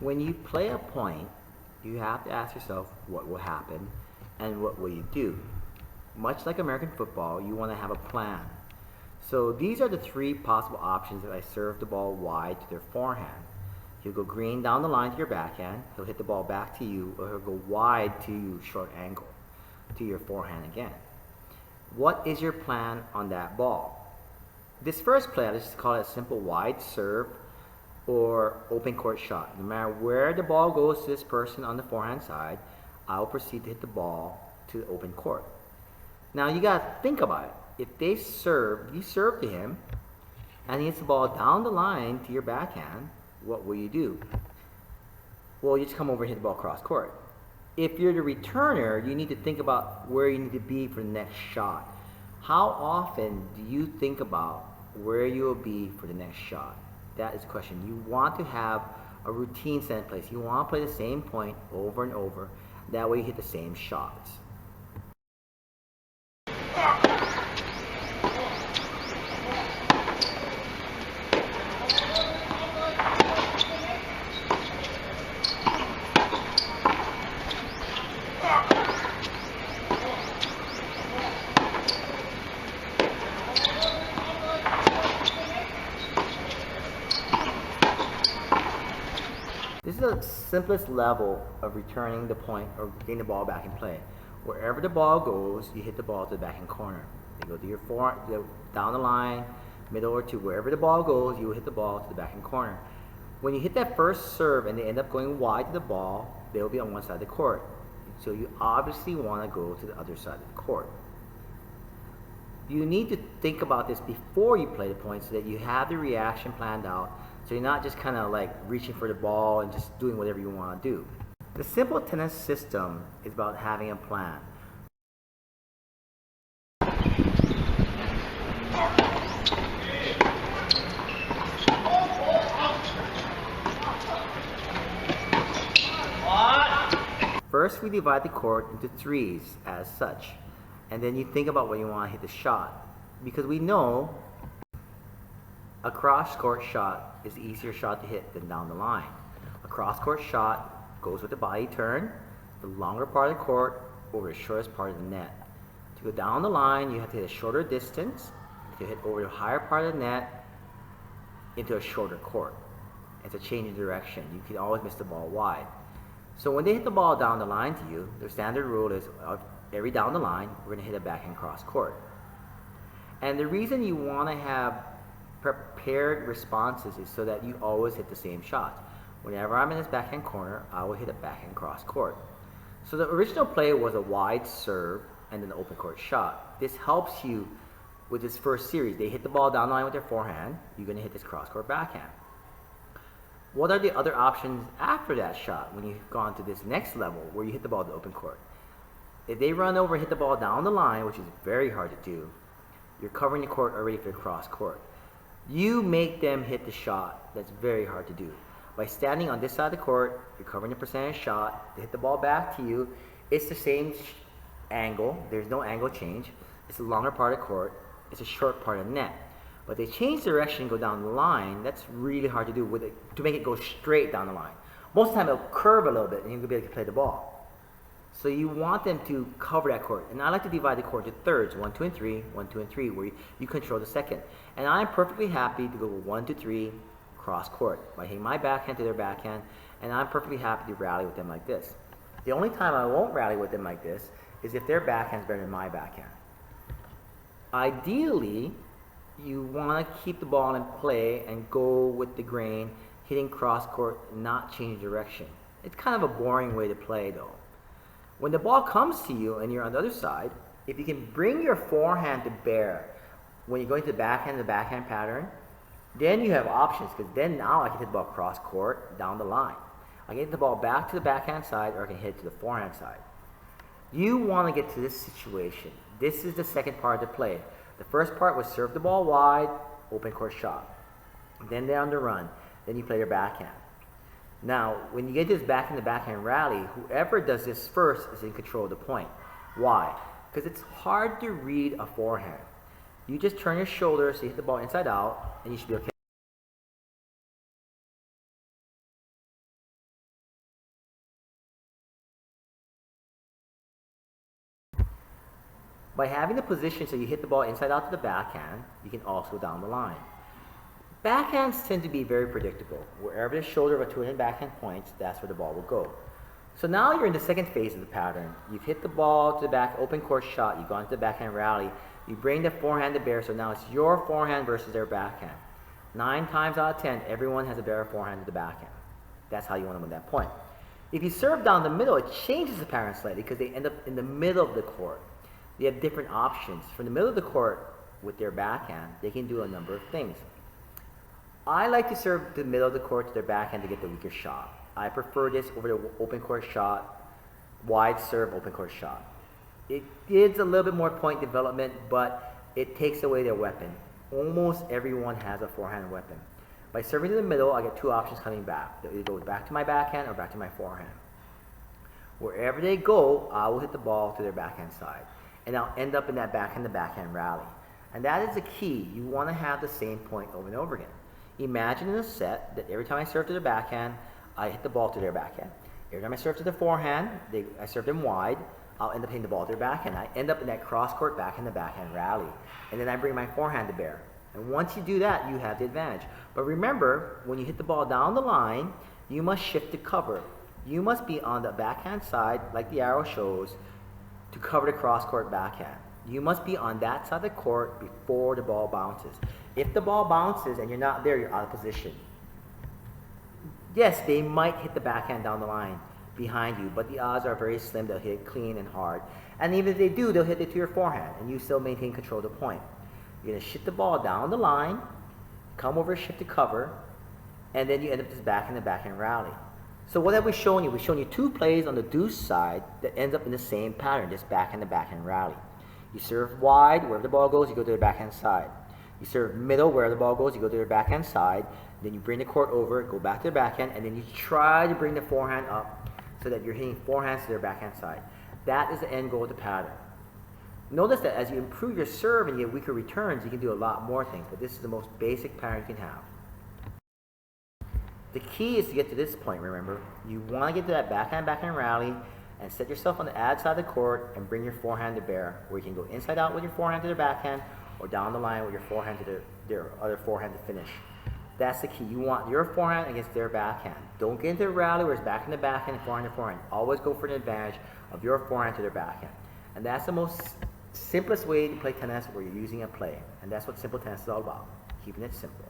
When you play a point, you have to ask yourself what will happen and what will you do. Much like American football, you want to have a plan. So these are the three possible options if I serve the ball wide to their forehand. He'll go green down the line to your backhand, he'll hit the ball back to you, or he'll go wide to you, short angle, to your forehand again. What is your plan on that ball? This first play, I just call it a simple wide serve or open court shot. No matter where the ball goes to this person on the forehand side, I will proceed to hit the ball to the open court. Now you gotta think about it. If they serve, you serve to him, and he hits the ball down the line to your backhand, what will you do? Well, you just come over and hit the ball cross court. If you're the returner, you need to think about where you need to be for the next shot. How often do you think about where you will be for the next shot? That is the question. You want to have a routine set in place. You want to play the same point over and over. That way you hit the same shots. This is the simplest level of returning the point or getting the ball back in play. Wherever the ball goes, you hit the ball to the backhand corner. You go to your down the line, middle or two. Wherever the ball goes, you will hit the ball to the backhand corner. When you hit that first serve and they end up going wide to the ball, they will be on one side of the court. So you obviously want to go to the other side of the court. You need to think about this before you play the point so that you have the reaction planned out, so you're not just kind of like reaching for the ball and just doing whatever you want to do. The simple tennis system is about having a plan. First, we divide the court into threes as such, and then you think about where you want to hit the shot, because we know a cross-court shot is the easier shot to hit than down the line. A cross-court shot goes with the body turn, the longer part of the court over the shortest part of the net. To go down the line, you have to hit a shorter distance to hit over the higher part of the net into a shorter court. It's a change in direction. You can always miss the ball wide. So when they hit the ball down the line to you, their standard rule is every down the line, we're going to hit a backhand cross court. And the reason you want to have prepared responses is so that you always hit the same shots. Whenever I'm in this backhand corner, I will hit a backhand cross court. So the original play was a wide serve and an open court shot. This helps you with this first series. They hit the ball down the line with their forehand. You're going to hit this cross court backhand. What are the other options after that shot when you've gone to this next level where you hit the ball to the open court? If they run over and hit the ball down the line, which is very hard to do, you're covering the court already for the cross court. You make them hit the shot. That's very hard to do. By standing on this side of the court, you're covering the percentage shot. They hit the ball back to you. It's the same angle. There's no angle change. It's a longer part of the court. It's a short part of the net. But they change direction and go down the line. That's really hard to do to make it go straight down the line. Most of the time it'll curve a little bit and you'll be able to play the ball. So you want them to cover that court. And I like to divide the court into thirds, 1, 2, and 3, 1, 2, and 3, where you control the second. And I'm perfectly happy to go 1, 2, 3, cross court by hitting my backhand to their backhand, and I'm perfectly happy to rally with them like this. The only time I won't rally with them like this is if their backhand's better than my backhand. Ideally, you want to keep the ball in play and go with the grain, hitting cross court, not change direction. It's kind of a boring way to play though. When the ball comes to you and you're on the other side, if you can bring your forehand to bear when you're going to the backhand pattern, then you have options, because then now I can hit the ball cross court down the line. I can hit the ball back to the backhand side, or I can hit it to the forehand side. You want to get to this situation. This is the second part of the play. The first part was serve the ball wide, open court shot. Then down the run. Then you play your backhand. Now, when you get this backhand rally, whoever does this first is in control of the point. Why? Because it's hard to read a forehand. You just turn your shoulders, so you hit the ball inside out, and you should be okay. By having the position so you hit the ball inside out to the backhand, you can also go down the line. Backhands tend to be very predictable. Wherever the shoulder of a two-handed backhand points, that's where the ball will go. So now you're in the second phase of the pattern. You've hit the ball to the back, open court shot, you've gone to the backhand rally, you bring the forehand to bear, so now it's your forehand versus their backhand. 9 times out of 10, everyone has a better forehand to the backhand. That's how you want to win that point. If you serve down the middle, it changes the pattern slightly because they end up in the middle of the court. They have different options. From the middle of the court with their backhand, they can do a number of things. I like to serve the middle of the court to their backhand to get the weaker shot. I prefer this over the open court shot, wide serve open court shot. It gives a little bit more point development, but it takes away their weapon. Almost everyone has a forehand weapon. By serving to the middle, I get 2 options coming back. They'll either go back to my backhand or back to my forehand. Wherever they go, I will hit the ball to their backhand side. And I'll end up in that backhand to backhand rally. And that is the key. You want to have the same point over and over again. Imagine in a set that every time I serve to the backhand, I hit the ball to their backhand. Every time I serve to the forehand, I serve them wide, I'll end up hitting the ball to their backhand. I end up in that cross-court backhand to backhand rally. And then I bring my forehand to bear. And once you do that, you have the advantage. But remember, when you hit the ball down the line, you must shift to cover. You must be on the backhand side, like the arrow shows, to cover the cross-court backhand. You must be on that side of the court before the ball bounces. If the ball bounces and you're not there, you're out of position. Yes, they might hit the backhand down the line behind you, but the odds are very slim they'll hit it clean and hard. And even if they do, they'll hit it to your forehand, and you still maintain control of the point. You're going to shift the ball down the line, come over, shift to cover, and then you end up this backhand to backhand rally. So what have we shown you? We've shown you 2 plays on the deuce side that ends up in the same pattern, this backhand to backhand rally. You serve wide, wherever the ball goes, you go to the backhand side. You serve middle, wherever the ball goes, you go to their backhand side. Then you bring the court over, go back to the backhand, and then you try to bring the forehand up so that you're hitting forehands to their backhand side. That is the end goal of the pattern. Notice that as you improve your serve and you get weaker returns, you can do a lot more things, but this is the most basic pattern you can have. The key is to get to this point, remember. You want to get to that backhand rally and set yourself on the ad side of the court and bring your forehand to bear, where you can go inside out with your forehand to their backhand or down the line with your forehand to their other forehand to finish. That's the key. You want your forehand against their backhand. Don't get into a rally where it's backhand to backhand and forehand to forehand. Always go for an advantage of your forehand to their backhand. And that's the most simplest way to play tennis where you're using a play. And that's what simple tennis is all about, keeping it simple.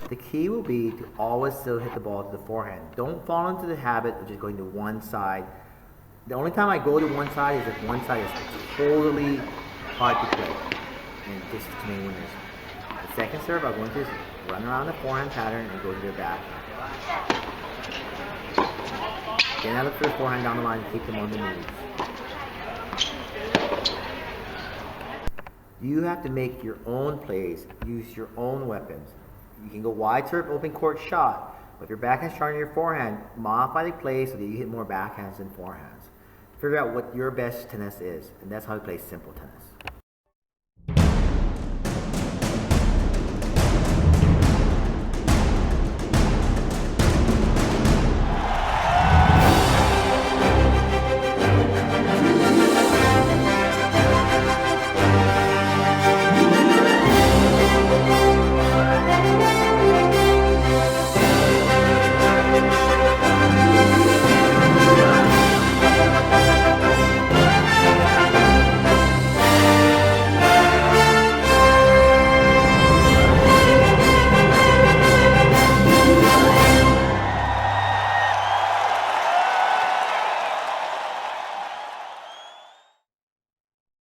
The key will be to always still hit the ball to the forehand. Don't fall into the habit of just going to one side. The only time I go to one side is if one side is totally hard to play. And this is to me winners. The second serve, I'm going to run around the forehand pattern and go to their back. Then I look for the forehand down the line and keep them on the move. You have to make your own plays, use your own weapons. You can go wide serve, open court shot. But if your backhand's stronger than your forehand, modify the play so that you hit more backhands than forehands. Figure out what your best tennis is, and that's how you play simple tennis.